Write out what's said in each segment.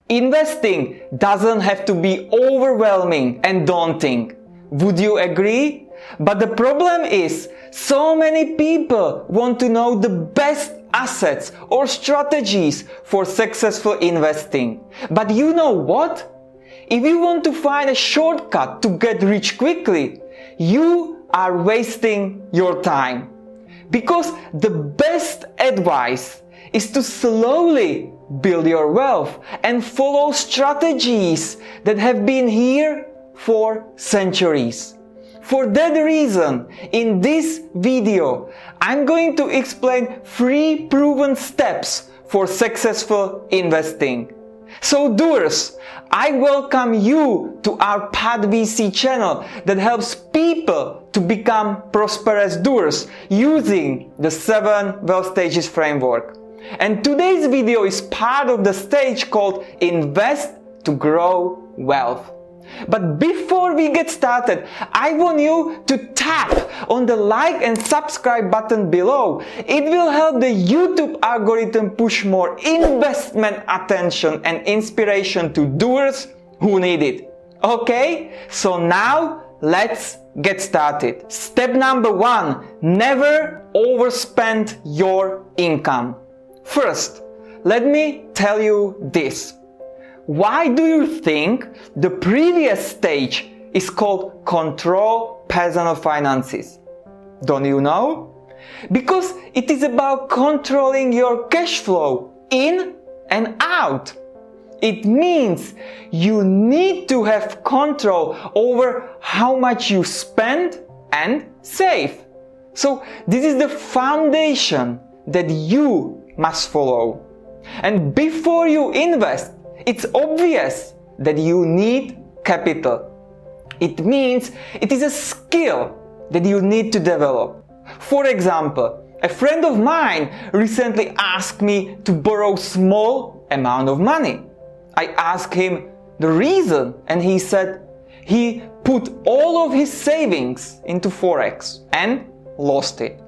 Investing doesn't have to be overwhelming and daunting. Would you agree? But the problem is, so many people want to know the best assets or strategies for successful investing. But you know what? If you want to find a shortcut to get rich quickly, you are wasting your time. Because the best advice is to slowly build your wealth and follow strategies that have been here for centuries. For that reason, in this video, I'm going to explain 3 proven steps for successful investing. So doers, I welcome you to our PodVC channel that helps people to become prosperous doers using the 7 wealth stages framework. And today's video is part of the stage called Invest to Grow Wealth. But before we get started, I want you to tap on the like and subscribe button below. It will help the YouTube algorithm push more investment attention and inspiration to doers who need it. Okay? So now let's get started. Step number 1, never overspend your income. First, let me tell you this. Why do you think the previous stage is called Control Personal Finances? Don't you know? Because it is about controlling your cash flow in and out. It means you need to have control over how much you spend and save. So this is the foundation that you must follow. And before you invest, it's obvious that you need capital. It means it is a skill that you need to develop. For example, a friend of mine recently asked me to borrow a small amount of money. I asked him the reason, and he said he put all of his savings into Forex and lost it.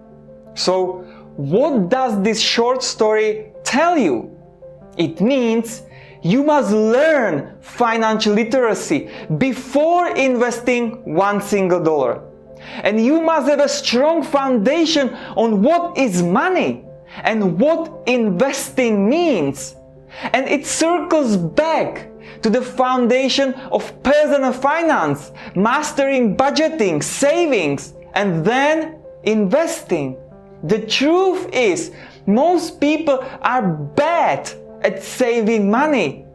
So, what does this short story tell you? It means you must learn financial literacy before investing one single dollar. And you must have a strong foundation on what is money and what investing means. And it circles back to the foundation of personal finance, mastering budgeting, savings, and then investing. The truth is, most people are bad at saving money.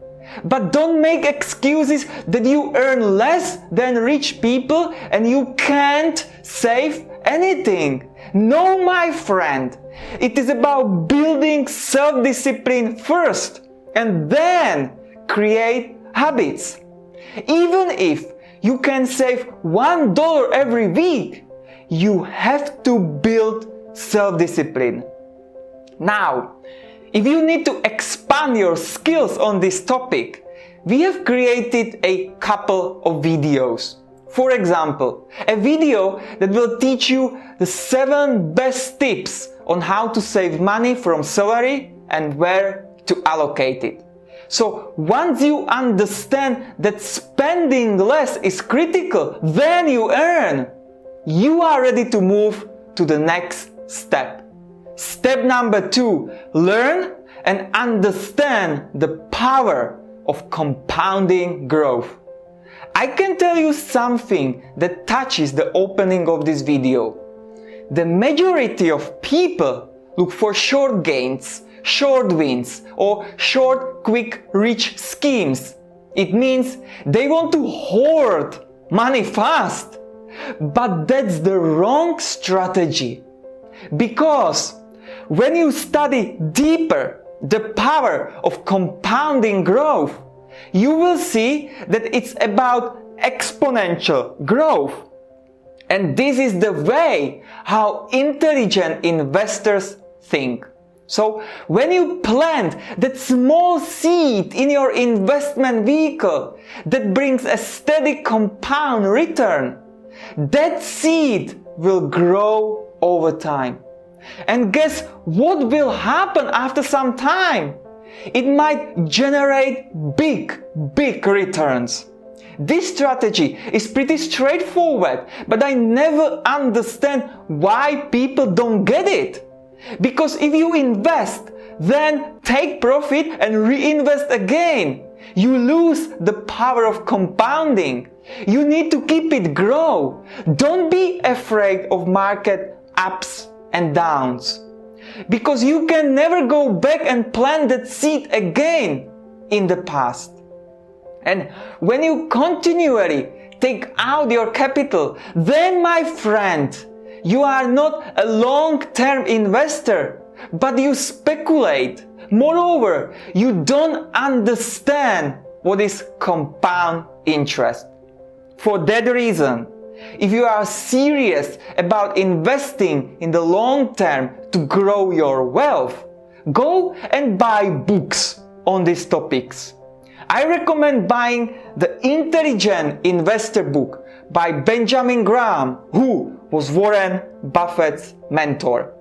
But don't make excuses that you earn less than rich people and you can't save anything. No, my friend. It is about building self-discipline first and then create habits. Even if you can save $1 every week, you have to build self-discipline. Now, if you need to expand your skills on this topic, we have created a couple of videos. For example, a video that will teach you the 7 best tips on how to save money from salary and where to allocate it. So once you understand that spending less is critical than you earn, you are ready to move to the next step. Step number 2, learn and understand the power of compounding growth. I can tell you something that touches the opening of this video. The majority of people look for short gains, short wins, or short, quick, rich schemes. It means they want to hoard money fast. But that's the wrong strategy. Because when you study deeper the power of compounding growth, you will see that it's about exponential growth. And this is the way how intelligent investors think. So when you plant that small seed in your investment vehicle that brings a steady compound return, that seed will grow over time. And guess what will happen after some time? it might generate big returns. This strategy is pretty straightforward, but I never understand why people don't get it. Because if you invest, then take profit and reinvest again, you lose the power of compounding. You need to keep it grow. Don't be afraid of market ups and downs, because you can never go back and plant that seed again in the past. And when you continually take out your capital, then, my friend, you are not a long-term investor, but you speculate. Moreover, you don't understand what is compound interest. For that reason, if you are serious about investing in the long term to grow your wealth, go and buy books on these topics. I recommend buying the Intelligent Investor book by Benjamin Graham, who was Warren Buffett's mentor.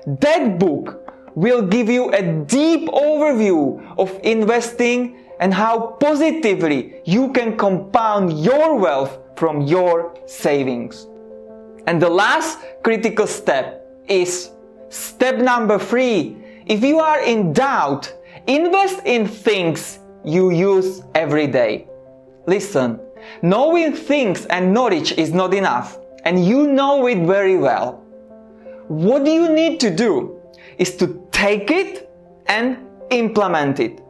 That book will give you a deep overview of investing and how positively you can compound your wealth from your savings. And the last critical step is step number 3. If you are in doubt, invest in things you use every day. Listen, knowing things and knowledge is not enough, and you know it very well. What you need to do is to take it and implement it.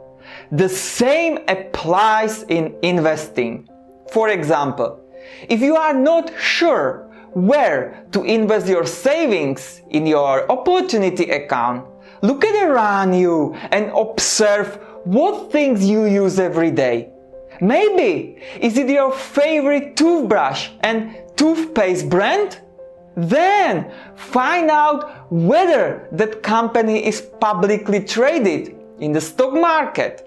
The same applies in investing. For example, if you are not sure where to invest your savings in your opportunity account, look at around you and observe what things you use every day. Maybe is it your favorite toothbrush and toothpaste brand? Then find out whether that company is publicly traded in the stock market.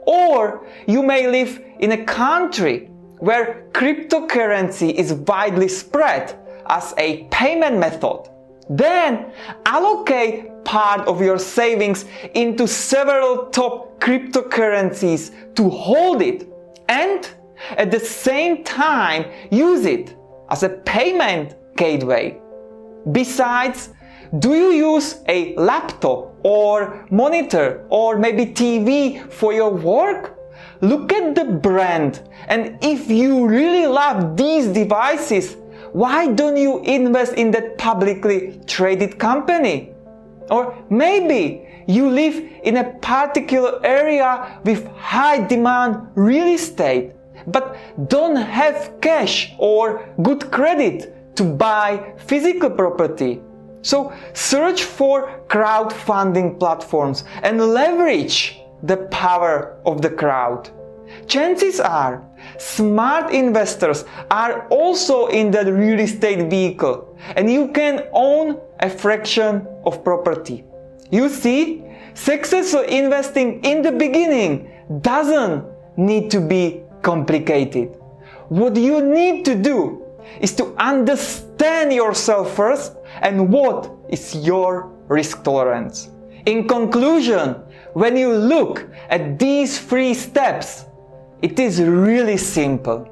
Or you may live in a country where cryptocurrency is widely spread as a payment method. Then allocate part of your savings into several top cryptocurrencies to hold it, and at the same time use it as a payment gateway. Besides, do you use a laptop or monitor or maybe TV for your work? Look at the brand, and if you really love these devices, why don't you invest in that publicly traded company? Or maybe you live in a particular area with high demand real estate, but don't have cash or good credit to buy physical property. So search for crowdfunding platforms and leverage the power of the crowd. Chances are, smart investors are also in that real estate vehicle, and you can own a fraction of property. You see, successful investing in the beginning doesn't need to be complicated. What you need to do is to understand yourself first and what is your risk tolerance. In conclusion, when you look at these 3 steps, it is really simple.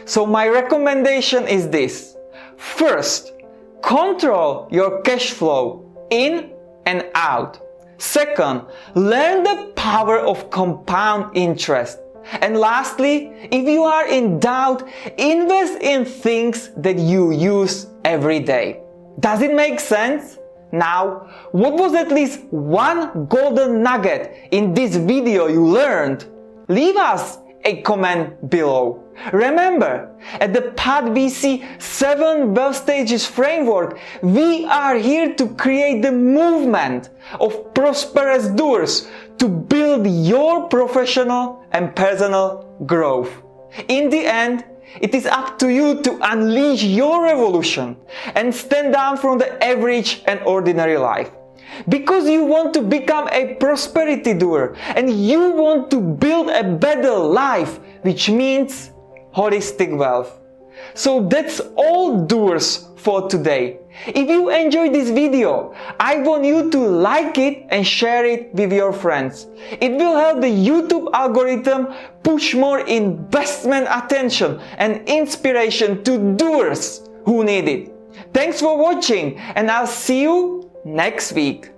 So my recommendation is this. First, control your cash flow in and out. Second, learn the power of compound interest. And lastly, if you are in doubt, invest in things that you use every day. Does it make sense? Now, what was at least one golden nugget in this video you learned? Leave us a comment below. Remember, at the Path VC 7 Wealth Stages framework, we are here to create the movement of prosperous doers to build your professional and personal growth. In the end, it is up to you to unleash your revolution and stand down from the average and ordinary life. Because you want to become a prosperity doer and you want to build a better life, which means holistic wealth. So that's all, doers, for today. If you enjoyed this video, I want you to like it and share it with your friends. It will help the YouTube algorithm push more investment attention and inspiration to doers who need it. Thanks for watching, and I'll see you next week.